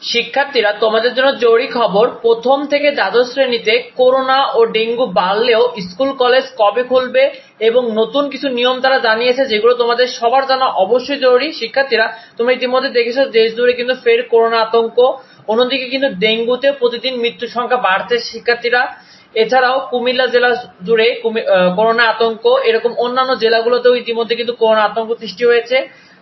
শিক্ষার্থীরা, তোমাদের জন্য জরুরি খবর। প্রথম থেকে দ্বাদশ শ্রেণীতে করোনা ও ডেঙ্গু বাড়লেও স্কুল কলেজ কবে খুলবে এবং নতুন কিছু নিয়ম তারা জানিয়েছে, যেগুলো তোমাদের সবার জানা অবশ্যই জরুরি। শিক্ষার্থীরা, তোমরা ইতিমধ্যে দেখেছো দেশ জুড়ে কিন্তু ফের করোনা আতঙ্ক, অন্যদিকে কিন্তু ডেঙ্গুতে প্রতিদিন মৃত্যু সংখ্যা বাড়ছে। শিক্ষার্থীরা, এছাড়াও কুমিল্লা জেলা জুড়ে করোনা আতঙ্ক, এরকম অন্যান্য জেলাগুলোতেও ইতিমধ্যে কিন্তু করোনা আতঙ্ক সৃষ্টি হয়েছে।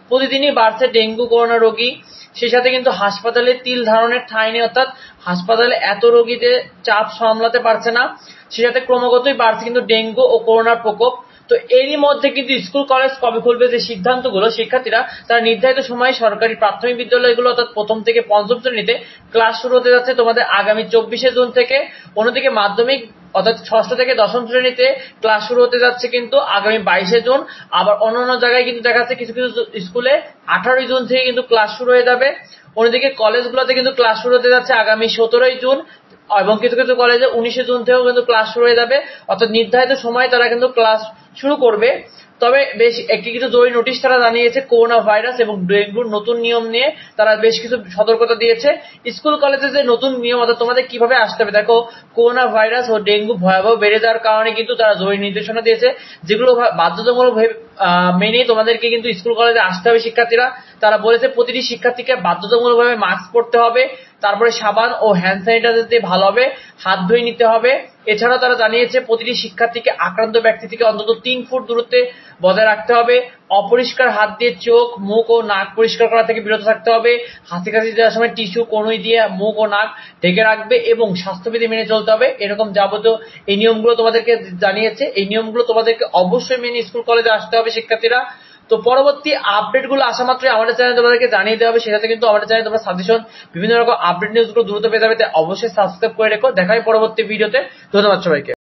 প্রতিদিনই বাড়ছে ডেঙ্গু করোনা রোগী। সেই সাথে কিন্তু হাসপাতালে তিল ধারণের ঠাঁই নেই, অর্থাৎ হাসপাতালে এত রোগীদের চাপ সামলাতে পারছে না। সেই সাথে ক্রমাগতই বাড়ছে কিন্তু ডেঙ্গু ও করোনার প্রকোপ। তো এরই মধ্যে কিন্তু স্কুল কলেজ কবে খুলবে যে সিদ্ধান্তগুলো, শিক্ষার্থীরা তারা নির্ধারিত সময়ে সরকারি প্রাথমিক বিদ্যালয়গুলো অর্থাৎ প্রথম থেকে পঞ্চম শ্রেণীতে ক্লাস শুরু হতে যাচ্ছে তোমাদের আগামী 24শে জুন থেকে। অন্যদিকে মাধ্যমিক অর্থাৎ ষষ্ঠ থেকে দশম শ্রেণীতে ক্লাস শুরু হতে যাচ্ছে কিন্তু আগামী 22শে জুন। আবার অন্যান্য জায়গায় কিন্তু দেখা যাচ্ছে কিছু কিছু স্কুলে 18ই জুন থেকে কিন্তু ক্লাস শুরু হয়ে যাবে। অন্যদিকে কলেজগুলোতে কিন্তু ক্লাস শুরু হতে যাচ্ছে আগামী 17ই জুন, এবং কিছু কিছু কলেজে 19শে জুন থেকেও কিন্তু ক্লাস শুরু হয়ে যাবে। অর্থাৎ নির্ধারিত সময় তারা কিন্তু ক্লাস শুরু করবে। তবে বেশ কিছু জরুরি নোটিশ তারা জানিয়েছে করোনা ভাইরাস এবং ডেঙ্গুর নতুন নিয়ম নিয়ে তারা বেশ কিছু সতর্কতা দিয়েছে। স্কুল কলেজে যে নতুন নিয়ম, অর্থাৎ তোমাদের কিভাবে আসতে হবে, দেখো করোনা ভাইরাস ও ডেঙ্গু ভয়াবহ বেড়ে যাওয়ার কারণে কিন্তু তারা জরুরি নির্দেশনা দিয়েছে, যেগুলো বাধ্যতামূলক মেনে তোমাদেরকে কিন্তু স্কুল কলেজে আসতে হবে। শিক্ষার্থীরা, তারা বলেছে প্রতিটি শিক্ষার্থীকে বাধ্যতামূলকভাবে মাস্ক পরতে হবে, তারপরে সাবান ও হ্যান্ড স্যানিটাইজার দিয়ে ভালোভাবে হাত ধুয়ে নিতে হবে। এছাড়াও তারা জানিয়েছে প্রতিটি শিক্ষার্থীকে আক্রান্ত ব্যক্তি থেকে অন্তত 3 ফুট দূরত্বে বজায় রাখতে হবে, অপরিষ্কার হাত দিয়ে চোখ, মুখ ও নাক পরিষ্কার করা থেকে বিরত থাকতে হবে, হাসি কাশি দেওয়ার সময় টিস্যু কনুই দিয়ে মুখ ও নাক ঢেকে রাখবে এবং স্বাস্থ্যবিধি মেনে চলতে হবে। এরকম যাবতীয় এই নিয়মগুলো তোমাদেরকে জানিয়েছে। এই নিয়মগুলো তোমাদেরকে অবশ্যই মেনে স্কুল কলেজে আসতে হবে শিক্ষার্থীরা। তো পরবর্তী আপডেটগুলো আসা মাত্রই আমাদের চ্যানেলে তোমাদেরকে জানিয়ে দেওয়া হবে। সেই সাথে কিন্তু আমাদের চ্যানেলে তোমরা সাজেশন, বিভিন্ন রকম আপডেট নিউজগুলো দ্রুত পেয়ে যাবে, তাই অবশ্যই সাবস্ক্রাইব করে রেখো। দেখা হয় পরবর্তী ভিডিওতে। ধন্যবাদ সবাইকে।